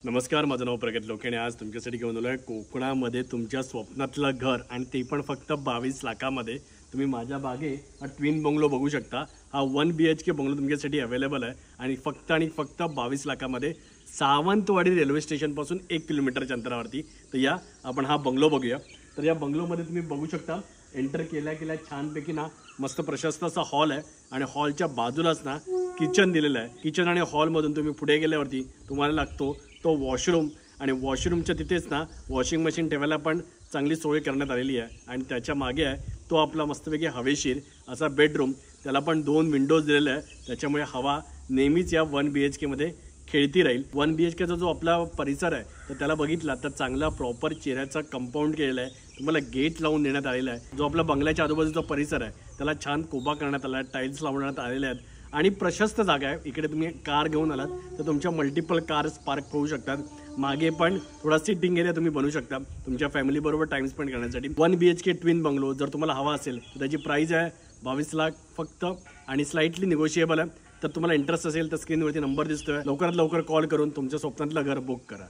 नमस्कार, माझं नाव प्रगत लोके आणि आज तुमच्यासाठी घेऊन आलो आहे कोकणामध्ये तुमच्या स्वप्नातलं घर आणि ते पण फक्त 22 लाखामध्ये। तुम्ही माझ्या मागे हा ट्विन बंगलो बघू शकता। हा 1 BHK बंगलो तुमच्यासाठी अवेलेबल आहे आणि फक्त 22 लाखामध्ये सावंतवाडी रेल्वे स्टेशनपासून 1 किलोमीटरच्या अंतरावरती। तर या आपण हा बंगलो बघूया। तर या बंगलोमध्ये तुम्ही बघू शकता एंटर केल्या छानपैकी ना मस्त प्रशस्त असा हॉल आहे आणि हॉलच्या बाजूलाच ना किचन दिलेलं आहे। किचन आणि हॉलमधून तुम्ही पुढे गेल्यावरती तुम्हाला लागतो तो वॉशरूम आणि वॉशरूमच्या तिथेच ना वॉशिंग मशीन ठेवायला पण चांगली सोय करण्यात आलेली आहे आणि त्याच्या मागे आहे तो आपला मस्तपैकी हवेशीर असा बेडरूम। त्याला पण 2 विंडोज दिलेले आहे, त्याच्यामुळे हवा नेहमीच या 1 BHK मध्ये खेळती राहील। 1 BHKचा जो आपला परिसर आहे तर त्याला बघितला तर चांगला प्रॉपर चेहऱ्याचा कंपाऊंड केलेला आहे। तुम्हाला गेट लावून देण्यात आलेला आहे। जो आपला बंगल्याच्या आजूबाजूचा परिसर आहे त्याला छान कोबा करण्यात आला आहे, टाइल्स लावण्यात आलेले आहेत आणि प्रशस्त जागा आहे। इकडे तुम्ही कार घेऊन आलात तर तुमच्या मल्टिपल कार्स पार्क होऊ शकतात। मागे पण थोडा सिटिंग एरिया तुम्ही बनवू शकता तुमच्या फॅमिली बरोबर टाइम स्पेंड करण्यासाठी। 1 BHK ट्विन बंगलो जर तुम्हाला हवा असेल तर त्याची प्राइस आहे 22 लाख फक्त आणि स्लाइटली निगोशिएबल आहे। तर तुम्हाला इंटरेस्ट असेल तर स्क्रीनवरती नंबर दिसतोय, लवकरात लवकर कॉल करून तुमच्या स्वप्नातलं घर बुक करा।